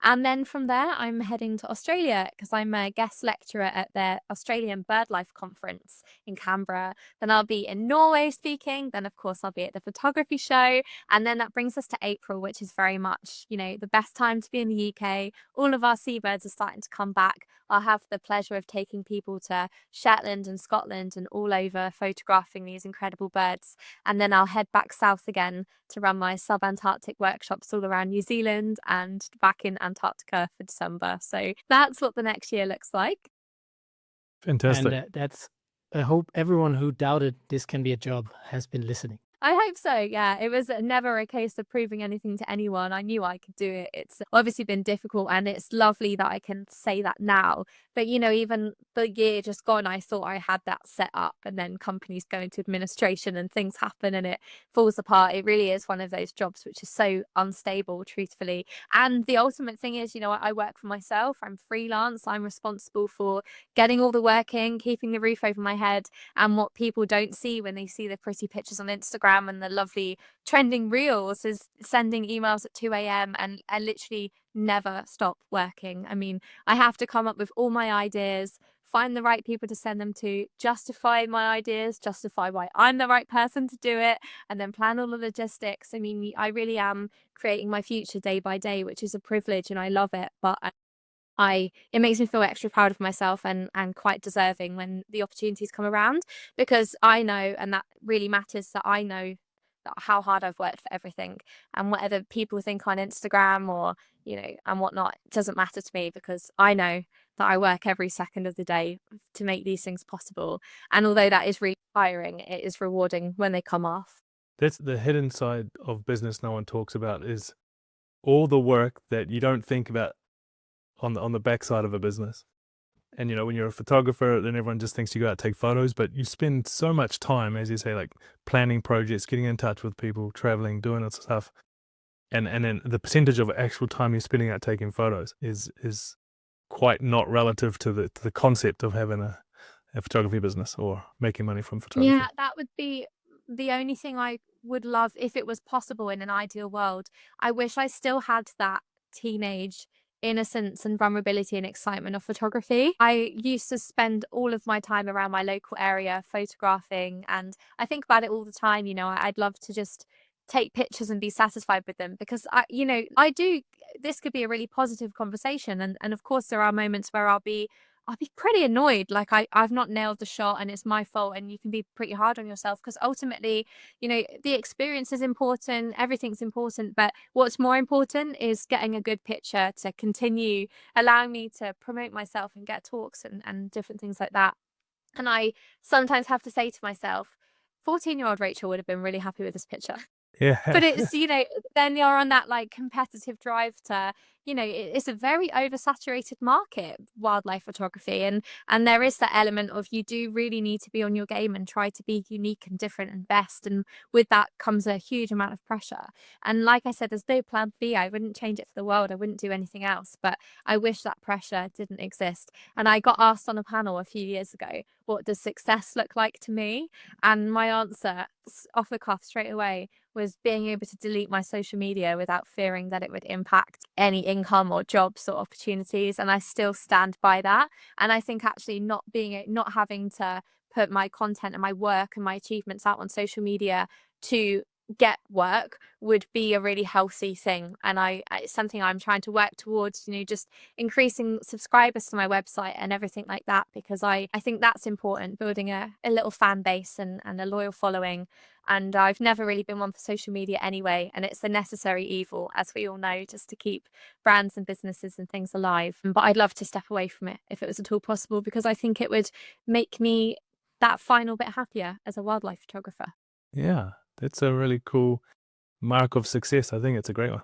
Speaker 1: and then from there I'm heading to Australia because I'm a guest lecturer at their Australian BirdLife conference in Canberra. Then I'll be in Norway speaking, then of course I'll be at the photography show, and then that brings us to April, which is very much, the best time to be in the UK. All of our seabirds are starting to come back. I'll have the pleasure of taking people to Shetland and Scotland and all over photographing these incredible birds. And then I'll head back south again to run my sub-Antarctic workshops all around New Zealand and back in Antarctica for December. So that's what the next year looks like.
Speaker 3: Fantastic.
Speaker 2: And I hope everyone who doubted this can be a job has been listening.
Speaker 1: I hope so, yeah. It was never a case of proving anything to anyone. I knew I could do it. It's obviously been difficult, and it's lovely that I can say that now. But, even the year just gone, I thought I had that set up, and then companies go into administration and things happen and it falls apart. It really is one of those jobs which is so unstable, truthfully. And the ultimate thing is, I work for myself. I'm freelance. I'm responsible for getting all the work in, keeping the roof over my head. And what people don't see when they see the pretty pictures on Instagram and the lovely trending reels is sending emails at 2 a.m. and I literally never stop working. I mean, I have to come up with all my ideas, find the right people to send them to, justify my ideas, justify why I'm the right person to do it, and then plan all the logistics. I mean, I really am creating my future day by day, which is a privilege and I love it. But it makes me feel extra proud of myself and quite deserving when the opportunities come around, because I know, and that really matters, that I know how hard I've worked for everything, and whatever people think on Instagram or, and whatnot, it doesn't matter to me because I know that I work every second of the day to make these things possible. And although that is really tiring, it is rewarding when they come off.
Speaker 3: That's the hidden side of business no one talks about, is all the work that you don't think about on the backside of a business. And when you're a photographer, then everyone just thinks you go out and take photos, but you spend so much time, as you say, like planning projects, getting in touch with people, traveling, doing that stuff. And then the percentage of actual time you're spending out taking photos is quite not relative to the concept of having a photography business or making money from photography.
Speaker 1: Yeah, that would be the only thing I would love if it was possible in an ideal world. I wish I still had that teenage innocence and vulnerability and excitement of photography. I used to spend all of my time around my local area photographing, and I think about it all the time. I'd love to just take pictures and be satisfied with them, because I do, this could be a really positive conversation, and of course there are moments where I'll be pretty annoyed, like I've not nailed the shot and it's my fault, and you can be pretty hard on yourself because ultimately, the experience is important, everything's important, but what's more important is getting a good picture to continue allowing me to promote myself and get talks and different things like that. And I sometimes have to say to myself, 14-year-old Rachel would have been really happy with this picture.
Speaker 3: Yeah.
Speaker 1: But it's, then you're on that like competitive drive to, it's a very oversaturated market, wildlife photography. And there is that element of, you do really need to be on your game and try to be unique and different and best. And with that comes a huge amount of pressure. And like I said, there's no plan B. I wouldn't change it for the world. I wouldn't do anything else. But I wish that pressure didn't exist. And I got asked on a panel a few years ago, what does success look like to me? And my answer off the cuff straight away was being able to delete my social media without fearing that it would impact any income or jobs or opportunities. And I still stand by that. And I think actually not having to put my content and my work and my achievements out on social media to get work would be a really healthy thing. And it's something I'm trying to work towards, just increasing subscribers to my website and everything like that, because I think that's important, building a little fan base and a loyal following. And I've never really been one for social media anyway, and it's a necessary evil, as we all know, just to keep brands and businesses and things alive. But I'd love to step away from it if it was at all possible, because I think it would make me that final bit happier as a wildlife photographer.
Speaker 3: Yeah, that's a really cool mark of success. I think it's a great one.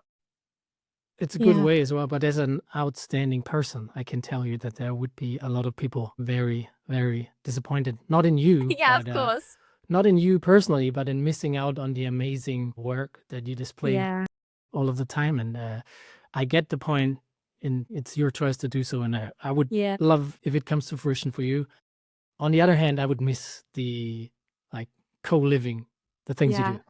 Speaker 2: It's a good way as well, but as an outstanding person, I can tell you that there would be a lot of people very, very disappointed. Not in you.
Speaker 1: Yeah,
Speaker 2: but,
Speaker 1: of course.
Speaker 2: Not in you personally, but in missing out on the amazing work that you display all of the time. And I get the point and it's your choice to do so. And I would
Speaker 1: Yeah.
Speaker 2: love if it comes to fruition for you. On the other hand, I would miss the like co-living, the things you
Speaker 1: Yeah.
Speaker 2: do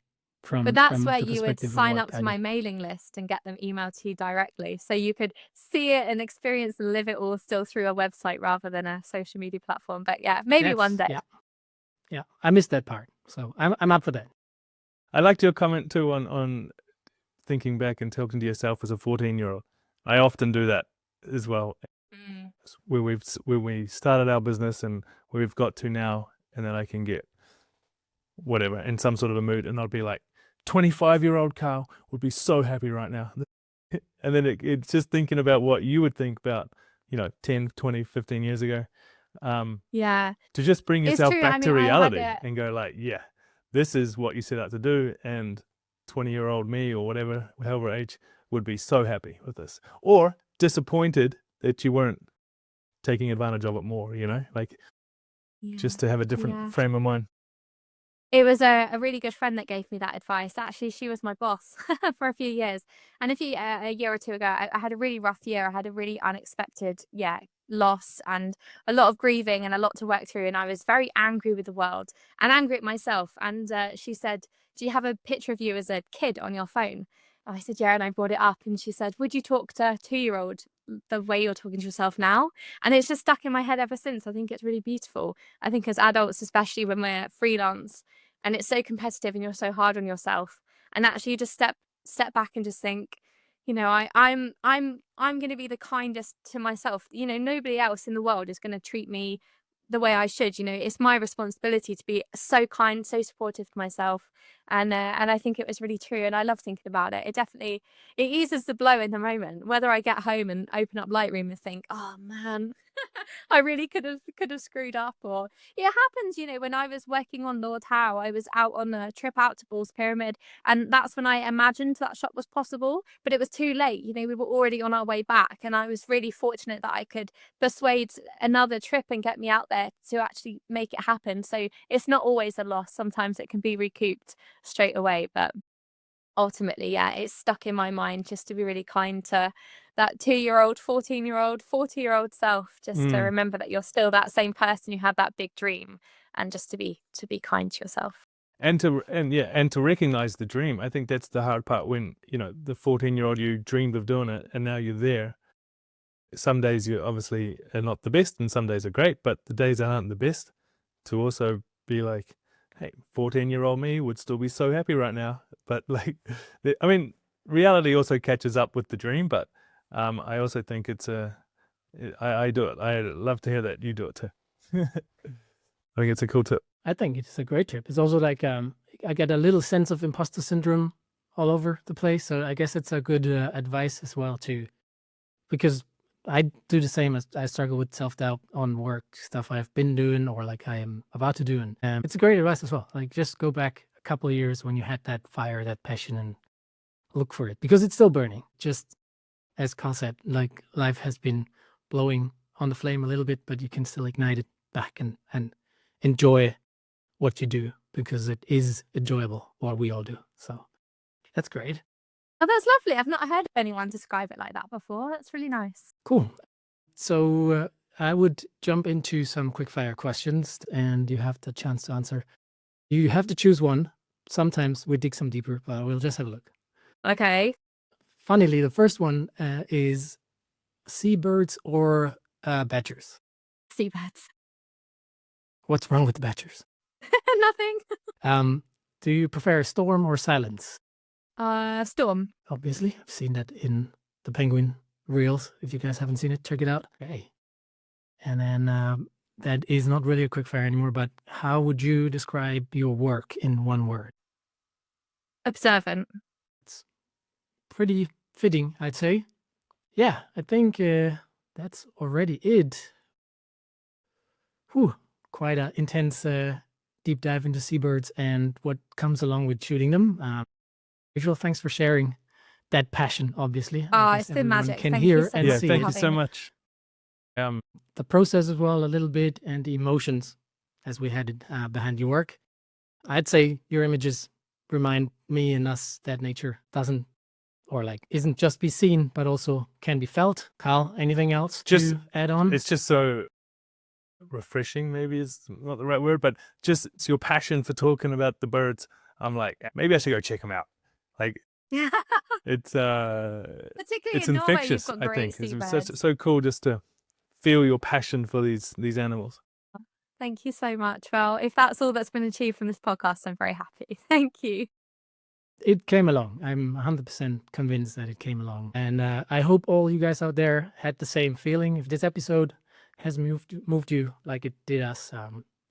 Speaker 2: from
Speaker 1: But that's where
Speaker 2: the
Speaker 1: you would
Speaker 2: perspective of
Speaker 1: sign
Speaker 2: what
Speaker 1: up
Speaker 2: I
Speaker 1: to
Speaker 2: do.
Speaker 1: my mailing list and get them emailed to you directly. So you could see it and experience and live it all still through a website rather than a social media platform. But yeah, maybe one day.
Speaker 2: Yeah, I missed that part. So I'm up for that.
Speaker 3: I liked your comment too on thinking back and talking to yourself as a 14-year-old. I often do that as well.
Speaker 1: Mm.
Speaker 3: Where we started our business and where we've got to now, and then I can get whatever in some sort of a mood, and I'll be like, 25-year-old Carl would be so happy right now. And then it's just thinking about what you would think about, 10, 20, 15 years ago.
Speaker 1: Yeah.
Speaker 3: To just bring
Speaker 1: It's
Speaker 3: yourself
Speaker 1: true.
Speaker 3: back
Speaker 1: I
Speaker 3: to
Speaker 1: mean, I had
Speaker 3: reality
Speaker 1: a,
Speaker 3: and go like, yeah, this is what you set out to do, and 20-year-old me or whatever, however age, would be so happy with this, or disappointed that you weren't taking advantage of it more, like just to have a different
Speaker 1: yeah.
Speaker 3: frame of mind.
Speaker 1: It was a really good friend that gave me that advice. Actually, she was my boss for a few years. And a year or two ago, I had a really rough year. I had a really unexpected, loss and a lot of grieving and a lot to work through. And I was very angry with the world and angry at myself. And she said, "Do you have a picture of you as a kid on your phone?" I said, "Yeah." And I brought it up. And she said, "Would you talk to a 2-year-old the way you're talking to yourself now?" And it's just stuck in my head ever since. I think it's really beautiful. I think as adults, especially when we're freelance, and it's so competitive and you're so hard on yourself, and actually you just step back and just think, I'm going to be the kindest to myself. Nobody else in the world is going to treat me the way I should. It's my responsibility to be so kind, so supportive to myself. And I think it was really true, and I love thinking about it. It eases the blow in the moment, whether I get home and open up Lightroom and think, oh man, I really could have screwed up. Or it happens, when I was working on Lord Howe, I was out on a trip out to Ball's Pyramid, and that's when I imagined that shot was possible, but it was too late. We were already on our way back, and I was really fortunate that I could persuade another trip and get me out there to actually make it happen. So it's not always a loss. Sometimes it can be recouped straight away, but ultimately, yeah, it's stuck in my mind just to be really kind to that 2-year-old, 14-year-old, 40-year-old self, just to remember that you're still that same person who had that big dream, and just to be kind to yourself.
Speaker 3: And to recognize the dream. I think that's the hard part, when the 14-year-old you dreamed of doing it and now you're there. Some days you obviously are not the best and some days are great, but the days that aren't the best, to also be like, hey, 14-year-old me would still be so happy right now. But reality also catches up with the dream, but I also think it's I do it. I love to hear that you do it too. I think it's a cool tip.
Speaker 2: I think it's a great trip. It's also like I get a little sense of imposter syndrome all over the place. So I guess it's a good advice as well too, because I do the same. As I struggle with self-doubt on work stuff I've been doing or like I am about to do, and it's a great advice as well. Like just go back a couple of years when you had that fire, that passion, and look for it, because it's still burning. Just as Carl said, like life has been blowing on the flame a little bit, but you can still ignite it back and enjoy what you do, because it is enjoyable, what we all do. So that's great.
Speaker 1: Oh, that's lovely. I've not heard anyone describe it like that before. That's really nice.
Speaker 2: Cool. So I would jump into some quickfire questions, and you have the chance to answer. You have to choose one. Sometimes we dig some deeper, but we'll just have a look.
Speaker 1: Okay.
Speaker 2: Funnily, the first one is seabirds or badgers?
Speaker 1: Seabirds.
Speaker 2: What's wrong with the badgers?
Speaker 1: Nothing.
Speaker 2: Do you prefer storm or silence?
Speaker 1: Storm.
Speaker 2: Obviously, I've seen that in the penguin reels. If you guys haven't seen it, check it out. Okay. And then that is not really a quickfire anymore, but how would you describe your work in one word?
Speaker 1: Observant.
Speaker 2: It's pretty fitting, I'd say. Yeah, I think that's already it. Whew, quite an intense deep dive into seabirds and what comes along with shooting them. Rachel, thanks for sharing that passion, obviously.
Speaker 1: Oh,
Speaker 2: I guess
Speaker 1: it's been
Speaker 2: everyone
Speaker 1: magic.
Speaker 2: can
Speaker 1: Thank
Speaker 2: hear
Speaker 1: you so
Speaker 2: and
Speaker 1: much
Speaker 2: see
Speaker 1: for
Speaker 3: Thank you
Speaker 1: having
Speaker 3: so
Speaker 1: me.
Speaker 3: much.
Speaker 2: the process as well a little bit, and the emotions as we had it behind your work. I'd say your images remind me and us that nature doesn't or like isn't just be seen, but also can be felt. Carl, anything else
Speaker 3: Just-
Speaker 2: to add on?
Speaker 3: It's just so refreshing, maybe is not the right word, but just it's your passion for talking about the birds. I'm like, maybe I should go check them out. Like, it's
Speaker 1: Particularly
Speaker 3: it's
Speaker 1: in Norway, you've
Speaker 3: infectious.
Speaker 1: got
Speaker 3: I
Speaker 1: great
Speaker 3: think
Speaker 1: seabirds.
Speaker 3: it's so cool just to feel your passion for these animals.
Speaker 1: Thank you so much. Well, if that's all that's been achieved from this podcast, I'm very happy. Thank you.
Speaker 2: It came along. I'm 100% convinced that it came along. And I hope all you guys out there had the same feeling. If this episode has moved you like it did us,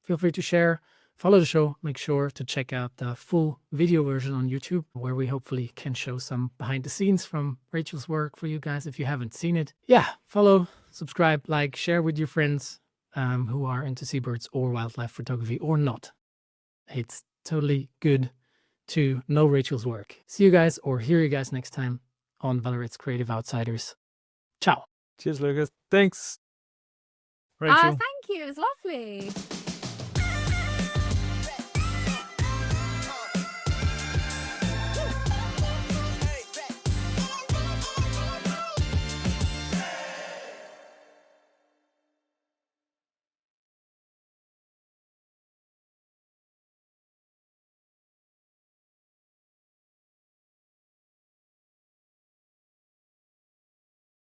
Speaker 2: feel free to share, follow the show. Make sure to check out the full video version on YouTube, where we hopefully can show some behind the scenes from Rachel's work for you guys if you haven't seen it. Yeah, follow, subscribe, like, share with your friends who are into seabirds or wildlife photography or not. It's totally good to know Rachel's work. See you guys or hear you guys next time on Vallerret's Creative Outsiders. Ciao.
Speaker 3: Cheers, Lucas. Thanks, Rachel.
Speaker 1: Thank you. It was lovely.